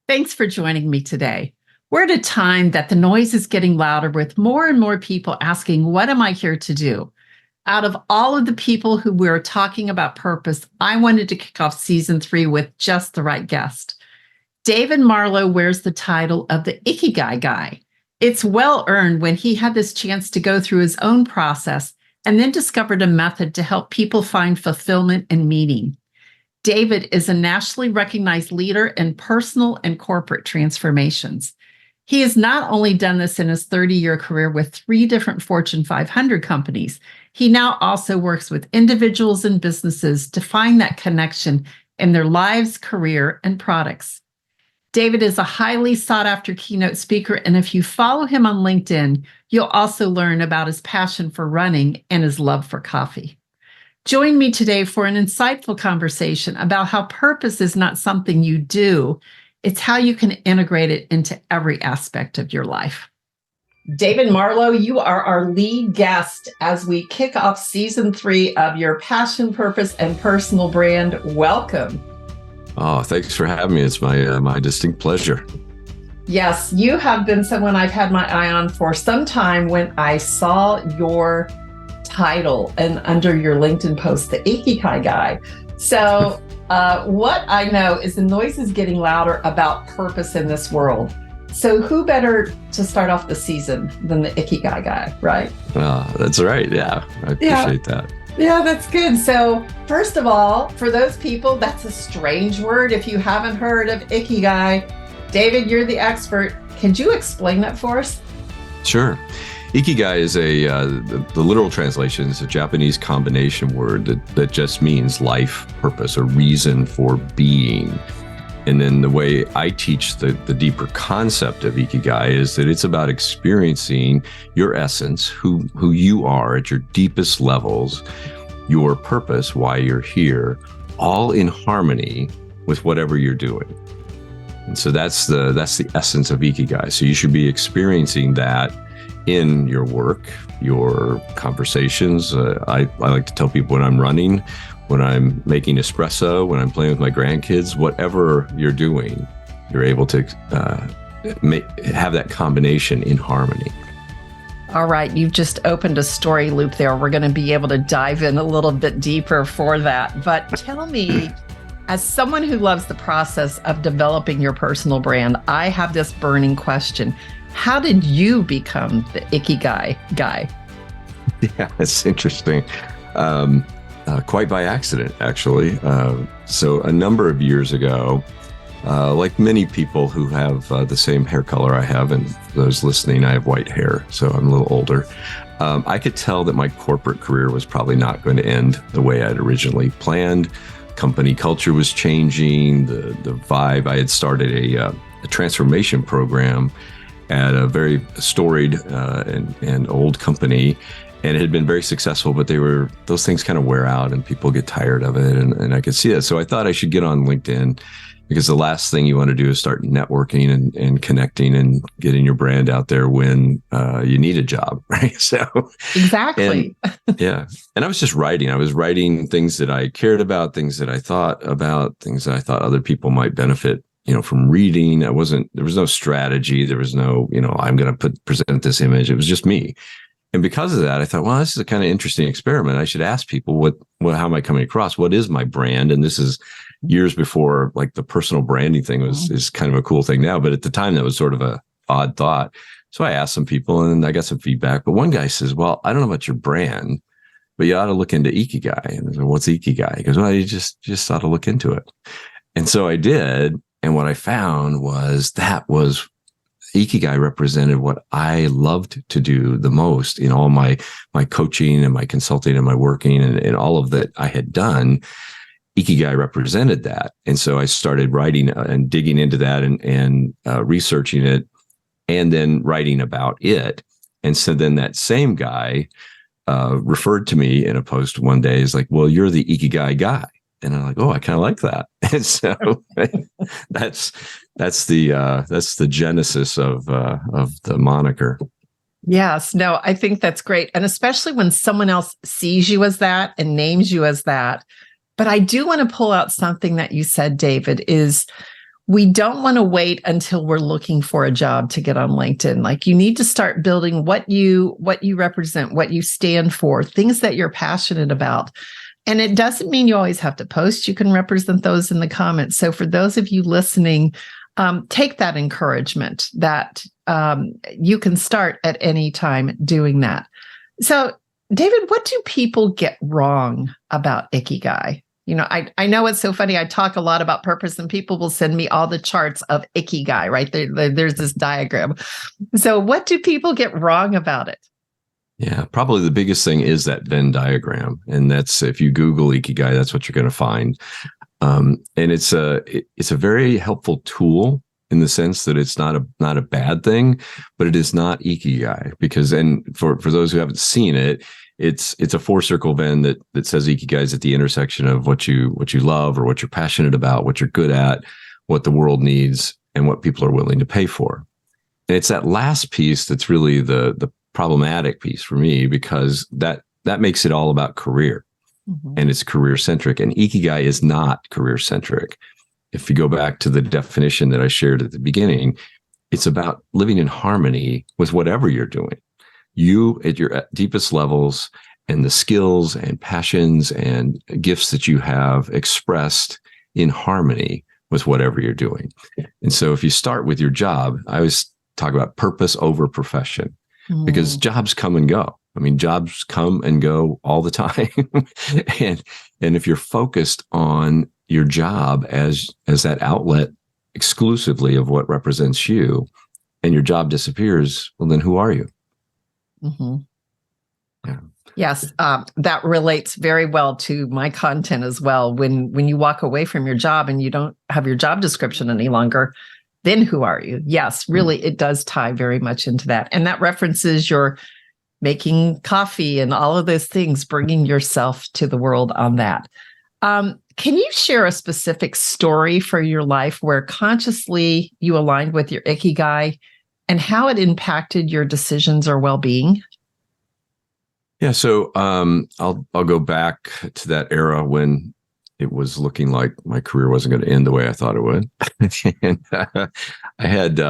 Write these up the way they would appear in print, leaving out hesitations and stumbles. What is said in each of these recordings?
Thanks for joining me today. We're at a time that the noise is getting louder with more and more people asking, what am I here to do? Out of all of the people who we're talking about purpose, I wanted to kick off season 3 with just the right guest. David Marlow wears the title of the Ikigai Guy. It's well earned when he had this chance to go through his own process and then discovered a method to help people find fulfillment and meaning. David is a nationally recognized leader in personal and corporate transformations. He has not only done this in his 30-year career with 3 different Fortune 500 companies, he now also works with individuals and businesses to find that connection in their lives, career, and products. David is a highly sought-after keynote speaker, and if you follow him on LinkedIn, you'll also learn about his passion for running and his love for coffee. Join me today for an insightful conversation about how purpose is not something you do, it's how you can integrate it into every aspect of your life. David Marlow, you are our lead guest as we kick off season 3 of your Passion, Purpose, and Personal Brand. Welcome. Oh, thanks for having me. It's my distinct pleasure. Yes, you have been someone I've had my eye on for some time when I saw your title and under your LinkedIn post, the Ikigai Guy. So what I know is the noise is getting louder about purpose in this world. So who better to start off the season than the Ikigai Guy, right? That's right. Yeah, I appreciate that. Yeah, that's good. So first of all, for those people, that's a strange word. If you haven't heard of Ikigai, David, you're the expert. Could you explain that for us? Sure. Ikigai is the literal translation is a Japanese combination word that just means life, purpose, or reason for being. And then the way I teach the deeper concept of Ikigai is that it's about experiencing your essence, who you are at your deepest levels, your purpose, why you're here, all in harmony with whatever you're doing. And so that's the essence of Ikigai. So you should be experiencing that in your work, your conversations. I like to tell people when I'm running, when I'm making espresso, when I'm playing with my grandkids, whatever you're doing, you're able to have that combination in harmony. All right, you've just opened a story loop there. We're going to be able to dive in a little bit deeper for that. But tell me, as someone who loves the process of developing your personal brand, I have this burning question. How did you become the Ikigai Guy? Yeah, it's interesting. Quite by accident, actually. So a number of years ago, like many people who have the same hair color I have, and those listening, I have white hair, so I'm a little older. I could tell that my corporate career was probably not going to end the way I'd originally planned. Company culture was changing, the vibe. I had started a transformation program at a very storied and old company, and it had been very successful, but those things kind of wear out and people get tired of it, and I could see that. So I thought I should get on LinkedIn, because the last thing you want to do is start networking and connecting and getting your brand out there when you need a job, right? So exactly. Yeah. And I was just writing. I was writing things that I cared about, things that I thought about, things that I thought other people might benefit from reading. There was no strategy. There was no, I'm going to present this image. It was just me. And because of that, I thought, well, this is a kind of interesting experiment. I should ask people how am I coming across? What is my brand? And this is years before, like, the personal branding thing is kind of a cool thing now. But at the time, that was sort of a odd thought. So I asked some people and I got some feedback. But one guy says, well, I don't know about your brand, but you ought to look into Ikigai. And I said, what's Ikigai? He goes, well, you just ought to look into it. And so I did. And what I found was Ikigai represented what I loved to do the most in all my coaching and my consulting and my working and all of that I had done. Ikigai represented that. And so I started writing and digging into that and researching it and then writing about it. And so then that same guy referred to me in a post one day. He's like, well, you're the Ikigai Guy. And I'm like, oh, I kind of like that. And so that's the genesis of the moniker. Yes, no, I think that's great. And especially when someone else sees you as that and names you as that. But I do want to pull out something that you said, David, is we don't want to wait until we're looking for a job to get on LinkedIn. Like, you need to start building what you represent, what you stand for, things that you're passionate about. And it doesn't mean you always have to post. You can represent those in the comments. So for those of you listening, take that encouragement that you can start at any time doing that. So, David, what do people get wrong about Ikigai? You know, I know it's so funny. I talk a lot about purpose, and people will send me all the charts of Ikigai, right? There's this diagram. So what do people get wrong about it? Yeah, probably the biggest thing is that Venn diagram. And that's, if you Google Ikigai, that's what you're going to find. And it's a very helpful tool in the sense that it's not a bad thing, but it is not Ikigai, because, and for those who haven't seen it, it's a 4-circle Venn that says Ikigai is at the intersection of what you love, or what you're passionate about, what you're good at, what the world needs, and what people are willing to pay for. And it's that last piece that's really the problematic piece for me, because that makes it all about career. Mm-hmm. And it's career centric, and Ikigai is not career centric. If you go back to the definition that I shared at the beginning, it's about living in harmony with whatever you're doing. You at your deepest levels, and the skills and passions and gifts that you have expressed in harmony with whatever you're doing. And so if you start with your job, I always talk about purpose over profession, because jobs come and go. I mean, jobs come and go all the time. and if you're focused on your job as that outlet exclusively of what represents you, and your job disappears, well, then who are you? Mm-hmm. Yeah. Yes, that relates very well to my content as well. When you walk away from your job and you don't have your job description any longer, then who are you? Yes, really, it does tie very much into that. And that references your making coffee and all of those things, bringing yourself to the world on that. Can you share a specific story for your life where consciously you aligned with your Ikigai and how it impacted your decisions or well-being? Yeah, so I'll go back to that era when it was looking like my career wasn't going to end the way I thought it would. And I had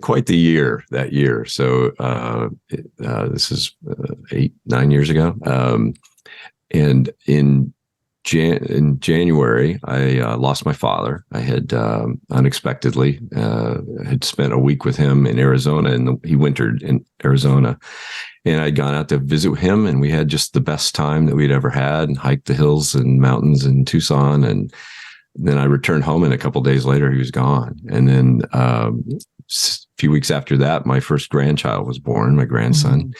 quite the year that year. So this is 8-9 years ago. And in January, I lost my father. I had unexpectedly had spent a week with him in Arizona, and he wintered in Arizona. And I'd gone out to visit him, and we had just the best time that we'd ever had, and hiked the hills and mountains in Tucson. And then I returned home, and a couple of days later, he was gone. And then a few weeks after that, my first grandchild was born, my grandson. Mm-hmm.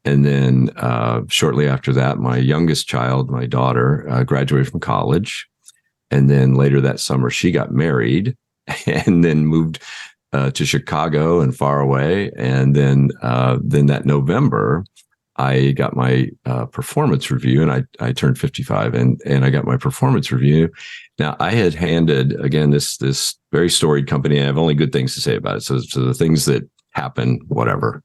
And then shortly after that, my youngest child, my daughter, graduated from college. And then later that summer, she got married and then moved to Chicago and far away. And then that November, I got my performance review, and I turned 55, and I got my performance review. Now, I had handed, again, this very storied company. I have only good things to say about it. So the things that happen, whatever,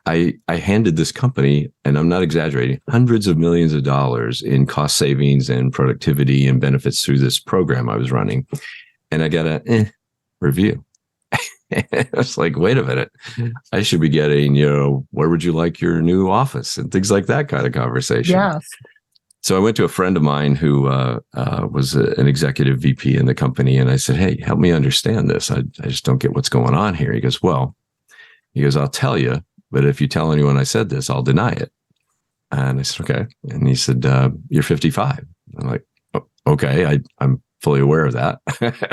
I handed this company, and I'm not exaggerating, hundreds of millions of dollars in cost savings and productivity and benefits through this program I was running. And I got a review. I was like, wait a minute, I should be getting, where would you like your new office and things like that kind of conversation. Yes. So I went to a friend of mine who was an executive VP in the company. And I said, hey, help me understand this. I just don't get what's going on here. He goes, I'll tell you, but if you tell anyone I said this, I'll deny it. And I said, okay. And he said, you're 55. I'm like, oh, okay, I'm fully aware of that.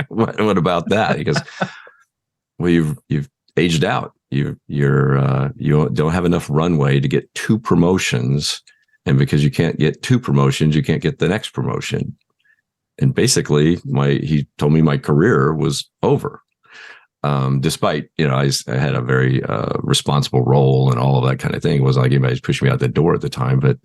What about that? He goes, well, you've aged out. You don't have enough runway to get 2 promotions. And because you can't get 2 promotions, you can't get the next promotion. And basically he told me my career was over. Despite, I had a very responsible role and all of that kind of thing. It wasn't like anybody was pushing me out the door at the time, but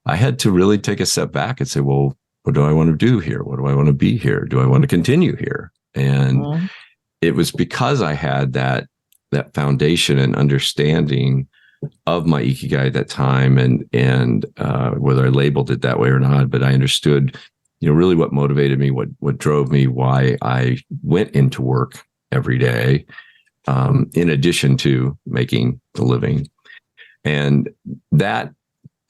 I had to really take a step back and say, well, what do I want to do here? What do I want to be here? Do I want to continue here? And it was because I had that foundation and understanding of my Ikigai at that time, and whether I labeled it that way or not, but I understood really what motivated me, what drove me, why I went into work every day, in addition to making the living. And that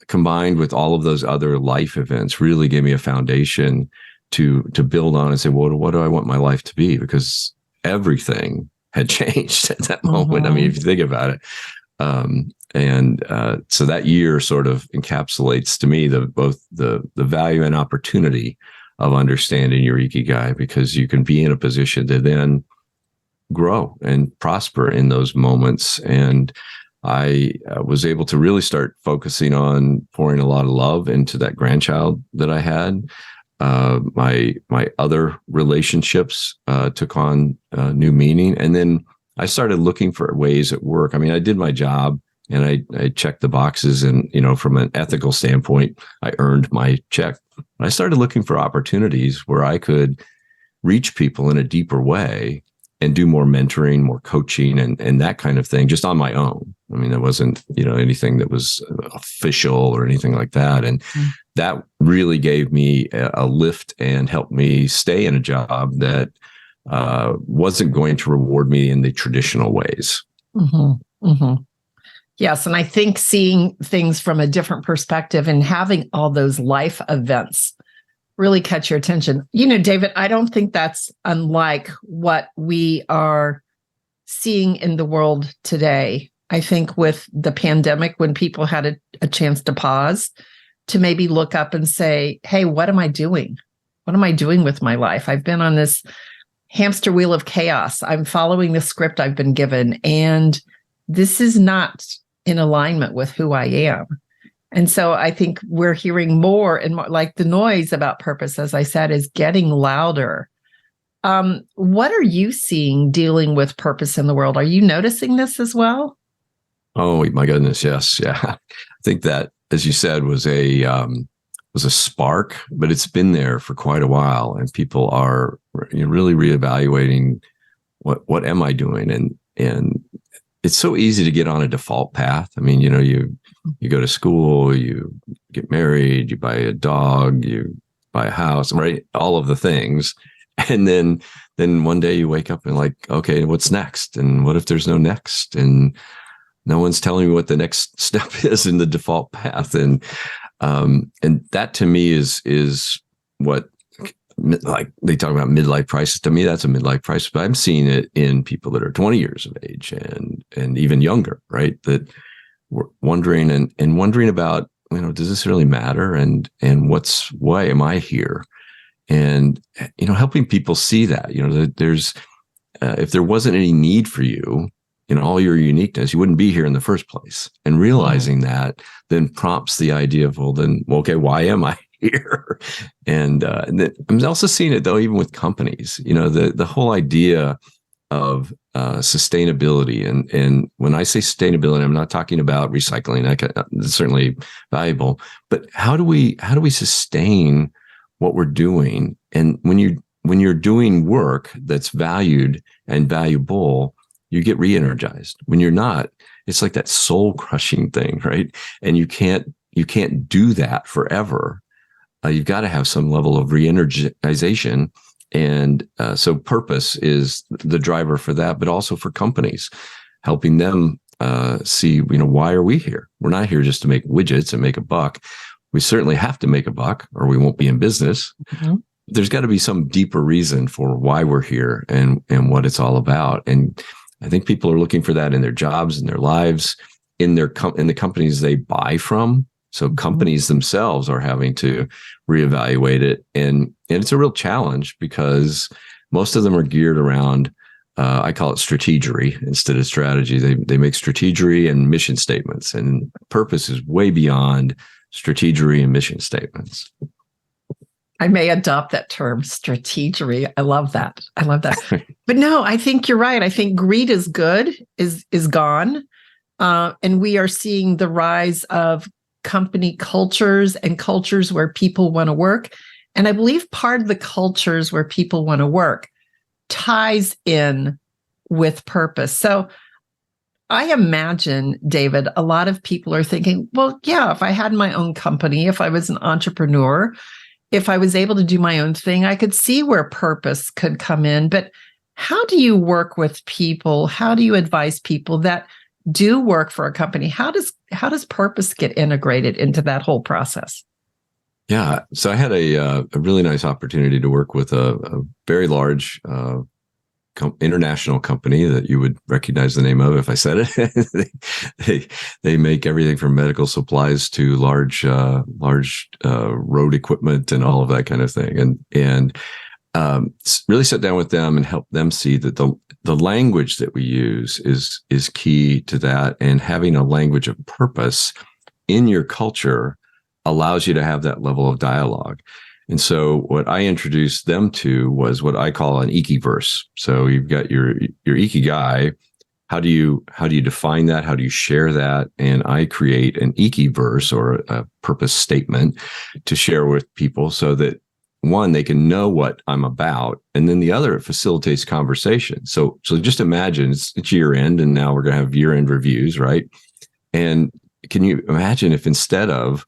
combined with all of those other life events really gave me a foundation to build on and say, well, what do I want my life to be? Because everything had changed at that moment. I mean, if you think about it. So that year sort of encapsulates to me both the value and opportunity of understanding your Ikigai, because you can be in a position to then grow and prosper in those moments. And I was able to really start focusing on pouring a lot of love into that grandchild that I had. My other relationships took on new meaning, and then I started looking for ways at work. I mean, I did my job and I checked the boxes, and from an ethical standpoint, I earned my check. I started looking for opportunities where I could reach people in a deeper way and do more mentoring, more coaching, and that kind of thing, just on my own. I mean, it wasn't, anything that was official or anything like that. And that really gave me a lift and helped me stay in a job that wasn't going to reward me in the traditional ways. Mm-hmm. Mm-hmm. Yes. And I think seeing things from a different perspective and having all those life events really catch your attention. David, I don't think that's unlike what we are seeing in the world today. I think with the pandemic, when people had a chance to pause, to maybe look up and say, hey, what am I doing? What am I doing with my life? I've been on this hamster wheel of chaos. I'm following the script I've been given, and this is not in alignment with who I am. And so I think we're hearing more and more, like the noise about purpose, as I said, is getting louder. What are you seeing dealing with purpose in the world? Are you noticing this as well? Oh my goodness, yes, yeah. I think that, as you said, was a spark, but it's been there for quite a while, and people are really reevaluating what am I doing, and it's so easy to get on a default path. I mean, you go to school, you get married, you buy a dog, you buy a house, right? All of the things. And then one day you wake up and like, okay, what's next? And what if there's no next? And no one's telling me what the next step is in the default path. And that to me is what, like they talk about midlife crisis. To me, that's a midlife crisis, but I'm seeing it in people that are 20 years of age and even younger, right? That we're wondering and wondering about, does this really matter? And why am I here? And, helping people see that, there's, if there wasn't any need for you, all your uniqueness, you wouldn't be here in the first place. And realizing that then prompts the idea of, okay, why am I here? And then I'm also seeing it though, even with companies, the whole idea of sustainability. And when I say sustainability, I'm not talking about recycling. That's certainly valuable, but how do we sustain what we're doing? And when you're doing work that's valued and valuable, you get re-energized. When you're not, it's like that soul crushing thing, right? And you can't do that forever. You've got to have some level of re-energization. And so purpose is the driver for that, but also for companies, helping them see, why are we here? We're not here just to make widgets and make a buck. We certainly have to make a buck or we won't be in business. Mm-hmm. There's got to be some deeper reason for why we're here and what it's all about. And I think people are looking for that in their jobs, in their lives, in the companies they buy from. So companies themselves are having to reevaluate it. And it's a real challenge because most of them are geared around, I call it strategery instead of strategy. They make strategery and mission statements, and purpose is way beyond strategery and mission statements. I may adopt that term, strategery. I love that. But no, I think you're right. I think greed is gone. And we are seeing the rise of company cultures and cultures where people want to work. And I believe part of the cultures where people want to work ties in with purpose. So I imagine, David, a lot of people are thinking, well, yeah, if I had my own company, if I was an entrepreneur, if I was able to do my own thing, I could see where purpose could come in. But how do you work with people? How do you advise people that do work for a company? How does purpose get integrated into that whole process? Yeah. So I had a really nice opportunity to work with a very large international company that you would recognize the name of if I said it. they make everything from medical supplies to large road equipment and all of that kind of thing. And really sit down with them and help them see that the language that we use is key to that. And having a language of purpose in your culture allows you to have that level of dialogue. And so what I introduced them to was what I call an Ikiverse. So you've got your Ikigai. How do you define that? How do you share that? And I create an Ikiverse, or a purpose statement, to share with people so that, one, they can know what I'm about, and then the other, it facilitates conversation. So just imagine it's year end, and now we're going to have year end reviews, right? And can you imagine if instead of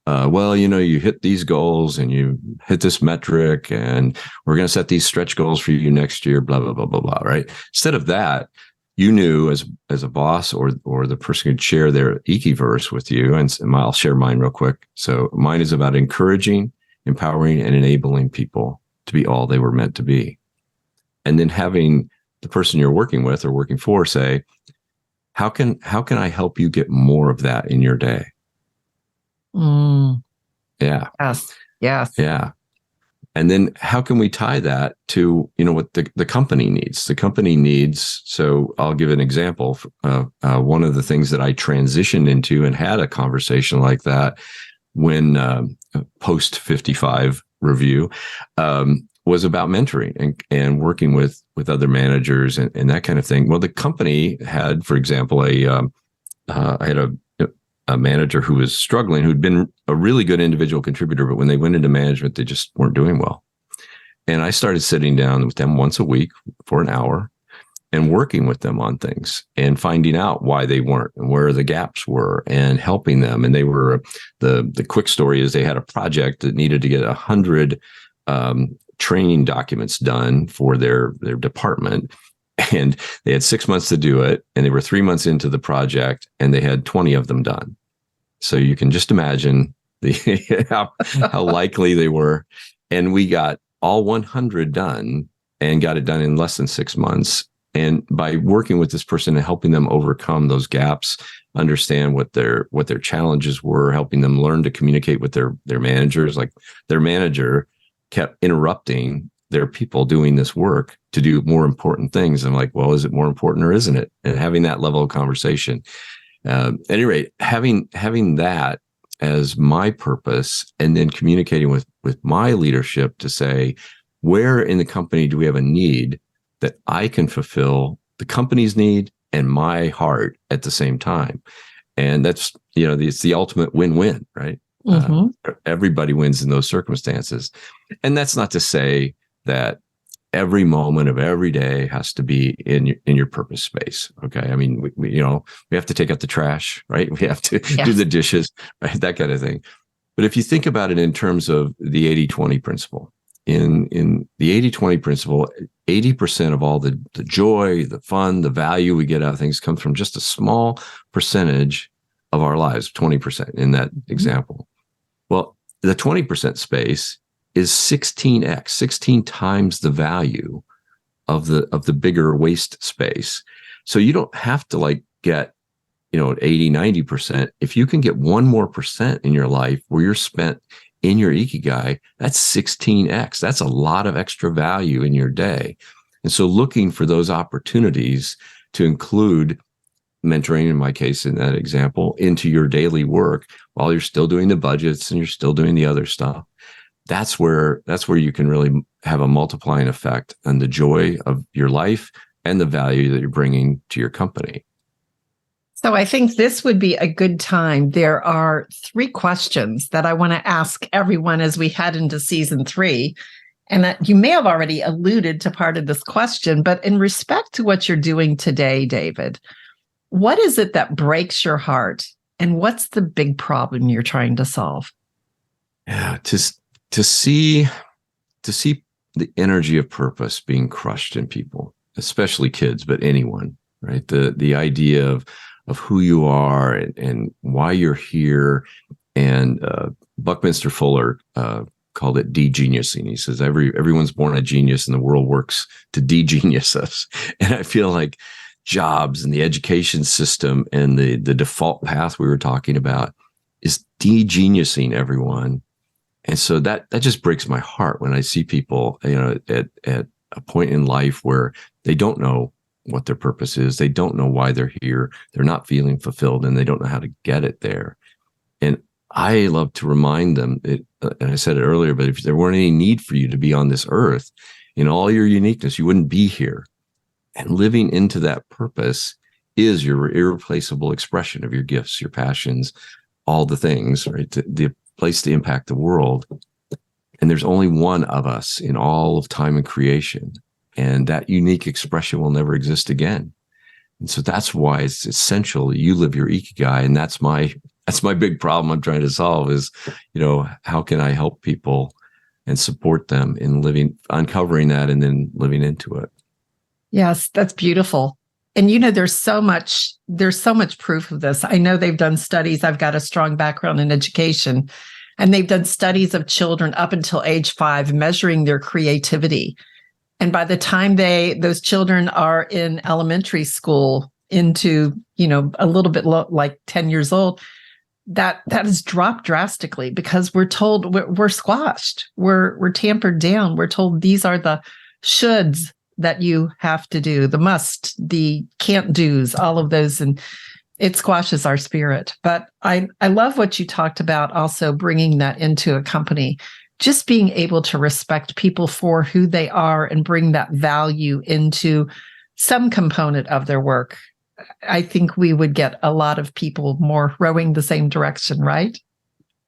well, you hit these goals and you hit this metric, and we're going to set these stretch goals for you next year, blah, blah, blah, blah, blah, right? Instead of that, you knew as a boss or the person could share their Ikiverse with you. And I'll share mine real quick. So mine is about encouraging, empowering, and enabling people to be all they were meant to be. And then having the person you're working with or working for say, how can I help you get more of that in your day? Yeah. Yes. Yes. Yeah. And then how can we tie that to, what the company needs? The company needs, so I'll give an example. One of the things that I transitioned into and had a conversation like that when post 55 review was about mentoring and working with other managers and that kind of thing. Well, the company had, for example, I had a manager who was struggling, who'd been a really good individual contributor, but when they went into management, they just weren't doing well. And I started sitting down with them once a week for an hour and working with them on things and finding out why they weren't and where the gaps were and helping them. And they were, the quick story is they had a project that needed to get 100 training documents done for their department. And they had 6 months to do it. And they were 3 months into the project and they had 20 of them done. So you can just imagine how likely they were. And we got all 100 done and got it done in less than 6 months. And by working with this person and helping them overcome those gaps, understand what their challenges were, helping them learn to communicate with their managers, like their manager kept interrupting their people doing this work to do more important things. I'm like, well, is it more important or isn't it? And having that level of conversation. At any rate, having that as my purpose, and then communicating with my leadership to say, where in the company do we have a need that I can fulfill the company's need and my heart at the same time? And that's, it's the ultimate win-win, right? Mm-hmm. Everybody wins in those circumstances. And that's not to say that every moment of every day has to be in your purpose space. Okay. I mean, we have to take out the trash, right? We have to do the dishes, right? That kind of thing. But if you think about it in terms of the 80-20 principle, in the 80-20 principle, 80% of all the joy, the fun, the value we get out of things comes from just a small percentage of our lives, 20% in that example. Well, the 20% space is 16x, 16 times the value of the bigger waste space. So you don't have to get, 80, 90%. If you can get 1 more percent in your life where you're spent in your Ikigai, that's 16x. That's a lot of extra value in your day. And so looking for those opportunities to include mentoring, in my case, in that example, into your daily work while you're still doing the budgets and you're still doing the other stuff. That's where you can really have a multiplying effect on the joy of your life and the value that you're bringing to your company. So I think this would be a good time. There are 3 questions that I want to ask everyone as we head into season 3. And that you may have already alluded to part of this question, but in respect to what you're doing today, David, what is it that breaks your heart? And what's the big problem you're trying to solve? Yeah, just to see the energy of purpose being crushed in people, especially kids, but anyone, right? The idea of who you are and why you're here. And Buckminster Fuller called it de-geniusing. He says everyone's born a genius, and the world works to de-genius us. And I feel like jobs and the education system and the default path we were talking about is de-geniusing everyone. And so that just breaks my heart when I see people, at a point in life where they don't know what their purpose is. They don't know why they're here. They're not feeling fulfilled, and they don't know how to get it there. And I love to remind them, and I said it earlier, but if there weren't any need for you to be on this earth in all your uniqueness, you wouldn't be here. And living into that purpose is your irreplaceable expression of your gifts, your passions, all the things, right? The place to impact the world. And there's only one of us in all of time and creation. And that unique expression will never exist again. And so that's why it's essential that you live your Ikigai. And that's my big problem I'm trying to solve is, how can I help people and support them in uncovering that and then living into it. Yes, that's beautiful. And there's so much proof of this. I know they've done studies. I've got a strong background in education, and they've done studies of children up until age 5, measuring their creativity. And by the time those children are in elementary school into, a little bit like 10 years old, that has dropped drastically because we're told we're squashed. We're tampered down. We're told these are the shoulds that you have to do, the must, the can't do's, all of those. And it squashes our spirit. But I love what you talked about, also bringing that into a company, just being able to respect people for who they are and bring that value into some component of their work. I think we would get a lot of people more rowing the same direction, right?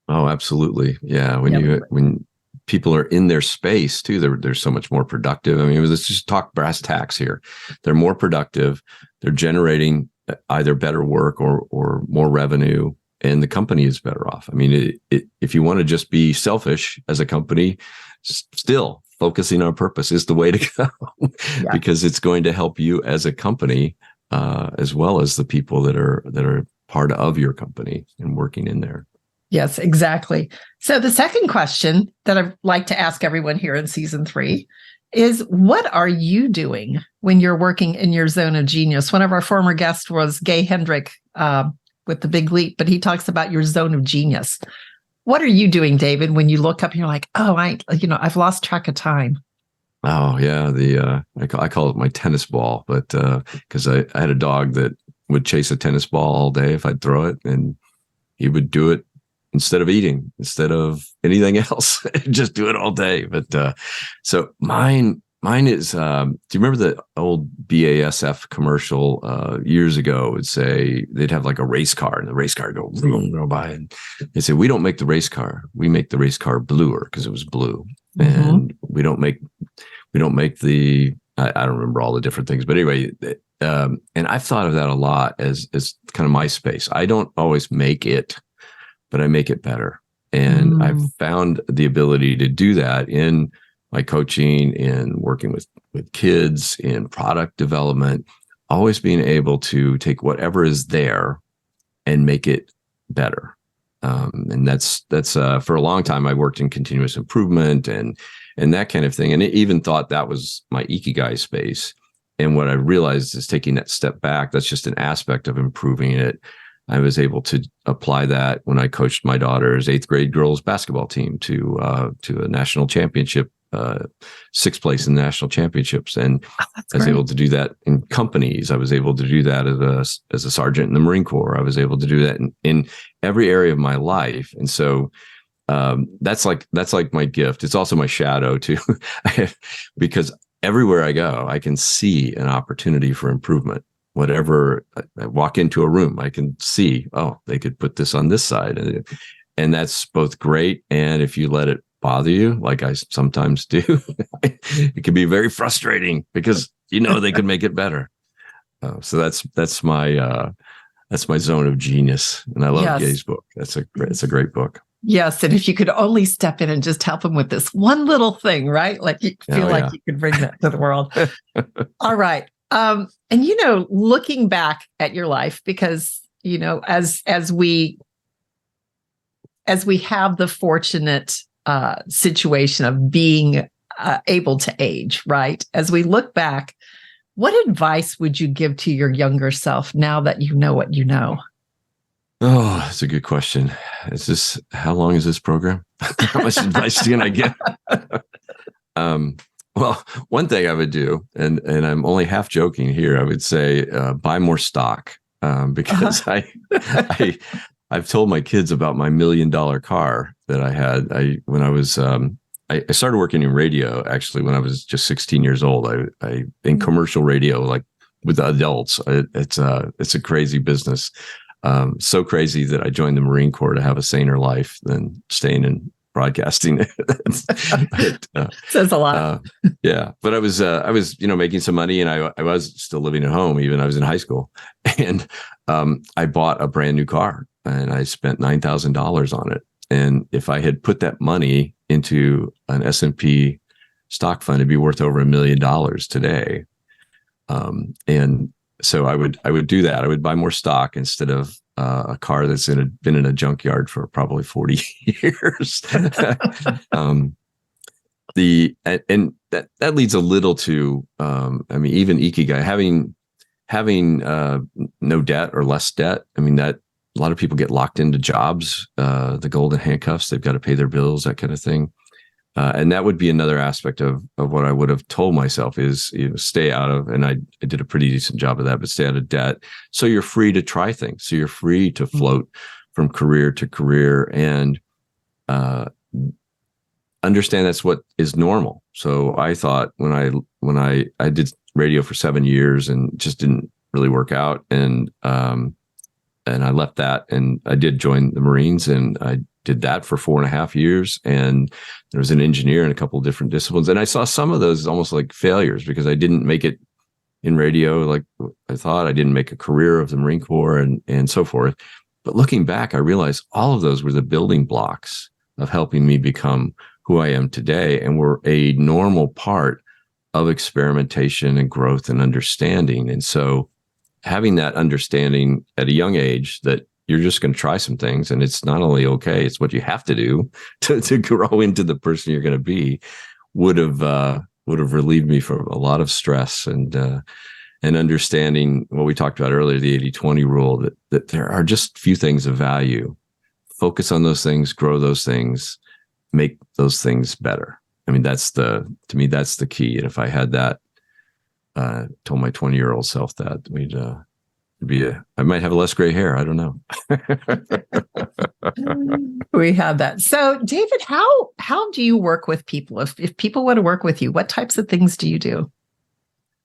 Oh, absolutely. Yeah. When people are in their space too, they're so much more productive. I mean, let's just talk brass tacks here. They're more productive. They're generating either better work or more revenue, and the company is better off. I mean, if you want to just be selfish as a company, still focusing on purpose is the way to go, because it's going to help you as a company, as well as the people that are part of your company and working in there. Yes, exactly. So the second question that I'd like to ask everyone here in season 3 is, what are you doing when you're working in your zone of genius? One of our former guests was Gay Hendrick with The Big Leap, but he talks about your zone of genius. What are you doing, David, when you look up and you're like, oh, I've lost track of time? Oh yeah, I call it my tennis ball, but because I had a dog that would chase a tennis ball all day if I'd throw it, and he would do it instead of eating, instead of anything else, just do it all day. But so mine is, do you remember the old BASF commercial years ago? It would say they'd have like a race car, and the race car go by, and they say, we don't make the race car, we make the race car bluer, because it was blue. Mm-hmm. And we don't make the, I don't remember all the different things, but anyway, and I've thought of that a lot as kind of my space. I don't always make it, but I make it better. And I've found the ability to do that in my coaching, in working with kids, in product development, always being able to take whatever is there and make it better. And that's for a long time, I worked in continuous improvement and that kind of thing. And I even thought that was my Ikigai space. And what I realized is taking that step back, that's just an aspect of improving it. I was able to apply that when I coached my daughter's 8th grade girls basketball team to a national championship, 6th place in the national championships. And I was able to do that in companies. I was able to do that as a sergeant in the Marine Corps. I was able to do that in every area of my life. And so that's like my gift. It's also my shadow too, because everywhere I go, I can see an opportunity for improvement. Whatever, I walk into a room, I can see, oh, they could put this on this side. And that's both great. And if you let it bother you, like I sometimes do, it can be very frustrating because they could make it better. So that's my zone of genius. And I love Gay's book. It's a great book. Yes. And if you could only step in and just help them with this one little thing, right? Like you feel like you could bring that to the world. All right. And looking back at your life, because as we have the fortunate situation of being able to age, right? As we look back, what advice would you give to your younger self now that you know what you know? Oh, that's a good question. How long is this program? How much advice can I get? Well, one thing I would do, and I'm only half joking here, I would say buy more stock, because I've told my kids about my $1 million car that I had. I started working in radio actually when I was just 16 years old. I in commercial radio, like with adults. It's a crazy business. So crazy that I joined the Marine Corps to have a saner life than staying in broadcasting. Says a lot. Yeah, but I was making some money, and I was still living at home. Even I was in high school, and I bought a brand new car, and I spent $9,000 on it. And if I had put that money into an S&P stock fund, it'd be worth over $1 million today. And so I would do that. I would buy more stock instead of a car that's been in a junkyard for probably 40 years. And that leads a little to, even Ikigai, having no debt or less debt. I mean, that a lot of people get locked into jobs, the golden handcuffs, they've got to pay their bills, that kind of thing. And that would be another aspect of what I would have told myself is, stay out of, and I did a pretty decent job of that, but stay out of debt. So you're free to try things. So you're free to float from career to career, and understand that's what is normal. So I thought when I did radio for 7 years and just didn't really work out, and I left that, and I did join the Marines, and I did that for 4.5 years. And there was an engineer in a couple of different disciplines. And I saw some of those almost like failures because I didn't make it in radio like I thought. I didn't make a career of the Marine Corps and so forth. But looking back, I realized all of those were the building blocks of helping me become who I am today, and were a normal part of experimentation and growth and understanding. And so having that understanding at a young age that you're just going to try some things, and it's not only okay, it's what you have to do to grow into the person you're going to be, would have relieved me from a lot of stress, and understanding what we talked about earlier, the 80-20 rule, that there are just few things of value. Focus on those things, grow those things, make those things better. I mean, to me, that's the key. And if I had that, told my 20-year-old self that, I might have less gray hair. I don't know. We have that. So, David, how do you work with people? If people want to work with you, what types of things do you do?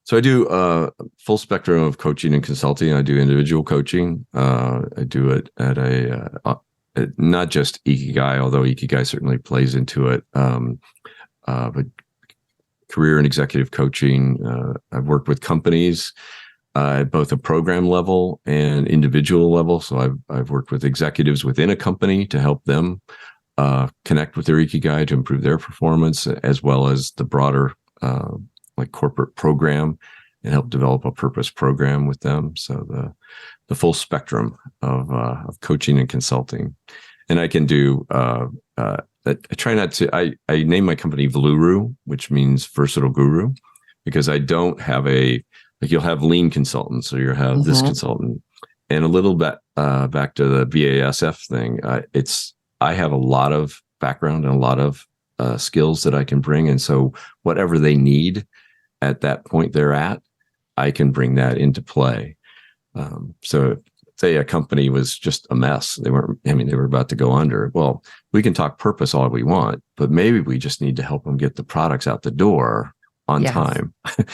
So I do a full spectrum of coaching and consulting. I do individual coaching. I do it at not just Ikigai, although Ikigai certainly plays into it, but career and executive coaching. I've worked with companies at both a program level and individual level. So I've worked with executives within a company to help them connect with their Ikigai to improve their performance, as well as the broader like corporate program, and help develop a purpose program with them. So the full spectrum of coaching and consulting. And I can do I try not to. I name my company Vluru, which means versatile guru, because I don't have you'll have lean consultants, or you'll have this consultant, and a little bit back to the BASF thing. I have a lot of background and a lot of skills that I can bring, and so whatever they need at that point they're at, I can bring that into play. So say a company was just a mess. They were about to go under. Well, we can talk purpose all we want, but maybe we just need to help them get the products out the door on time.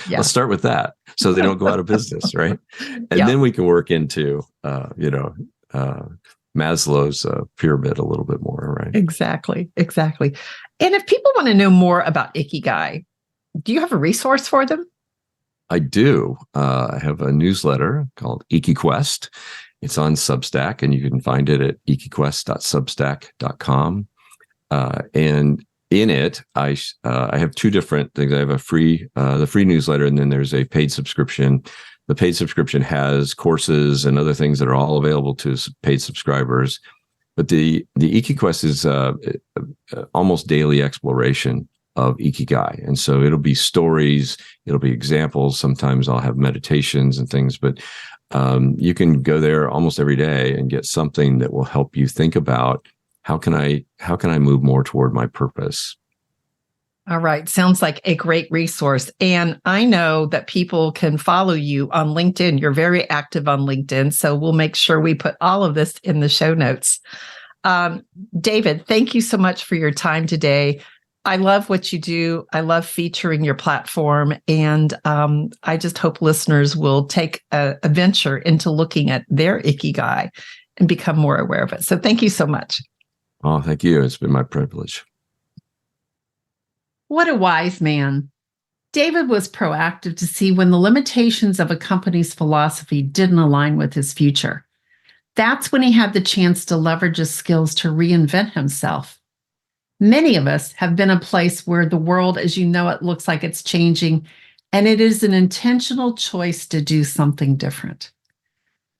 Let's start with that, so they don't go out of business, right? And then we can work into, Maslow's pyramid a little bit more, right? Exactly. And if people want to know more about Ikigai, do you have a resource for them? I do. I have a newsletter called IkiQuest, It's on Substack, and you can find it at ikiquest.substack.com. And in it, I have two different things. I have the free newsletter, and then there's a paid subscription. The paid subscription has courses and other things that are all available to paid subscribers. But the IkiQuest is almost daily exploration of Ikigai. And so it'll be stories, it'll be examples. Sometimes I'll have meditations and things, but you can go there almost every day and get something that will help you think about how can I move more toward my purpose. All right. Sounds like a great resource. And I know that people can follow you on LinkedIn. You're very active on LinkedIn. So we'll make sure we put all of this in the show notes. David, thank you so much for your time today. I love what you do. I love featuring your platform. And I just hope listeners will take a venture into looking at their Ikigai and become more aware of it. So thank you so much. Oh, thank you. It's been my privilege. What a wise man. David was proactive to see when the limitations of a company's philosophy didn't align with his future. That's when he had the chance to leverage his skills to reinvent himself. Many of us have been a place where the world as you know it looks like it's changing, and it is an intentional choice to do something different.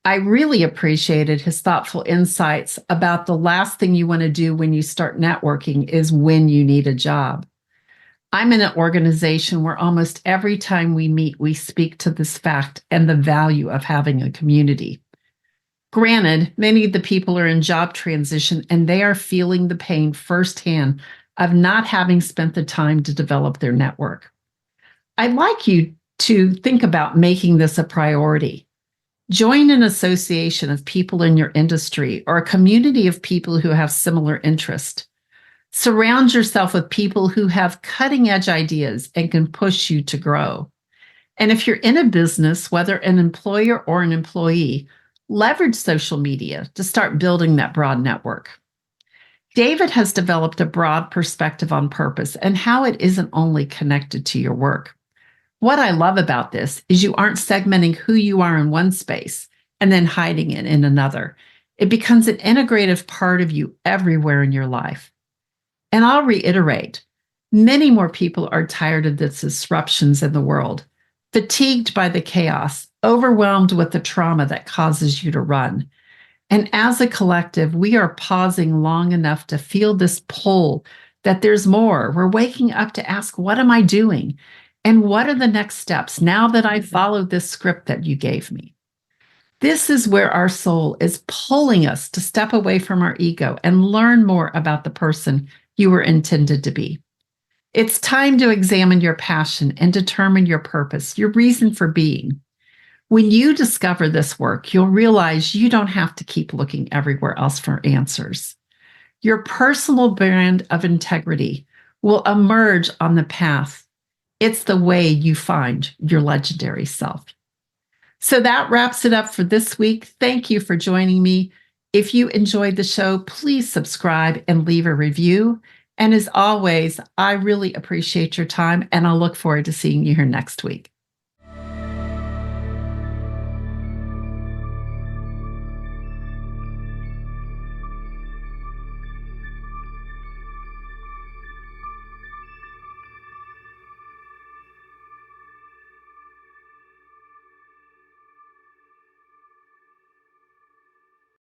I really appreciated his thoughtful insights about the last thing you want to do when you start networking is when you need a job. I'm in an organization where almost every time we meet, we speak to this fact and the value of having a community. Granted, many of the people are in job transition and they are feeling the pain firsthand of not having spent the time to develop their network. I'd like you to think about making this a priority. Join an association of people in your industry or a community of people who have similar interests. Surround yourself with people who have cutting-edge ideas and can push you to grow. And if you're in a business, whether an employer or an employee, leverage social media to start building that broad network. David has developed a broad perspective on purpose and how it isn't only connected to your work. What I love about this is you aren't segmenting who you are in one space and then hiding it in another. It becomes an integrative part of you everywhere in your life. And I'll reiterate, many more people are tired of the disruptions in the world, fatigued by the chaos, overwhelmed with the trauma that causes you to run. And as a collective, we are pausing long enough to feel this pull that there's more. We're waking up to ask, what am I doing? And what are the next steps now that I've followed this script that you gave me? This is where our soul is pulling us to step away from our ego and learn more about the person you were intended to be. It's time to examine your passion and determine your purpose, your reason for being. When you discover this work, you'll realize you don't have to keep looking everywhere else for answers. Your personal brand of integrity will emerge on the path. It's the way you find your legendary self. So that wraps it up for this week. Thank you for joining me. If you enjoyed the show, please subscribe and leave a review. And as always, I really appreciate your time, and I'll look forward to seeing you here next week.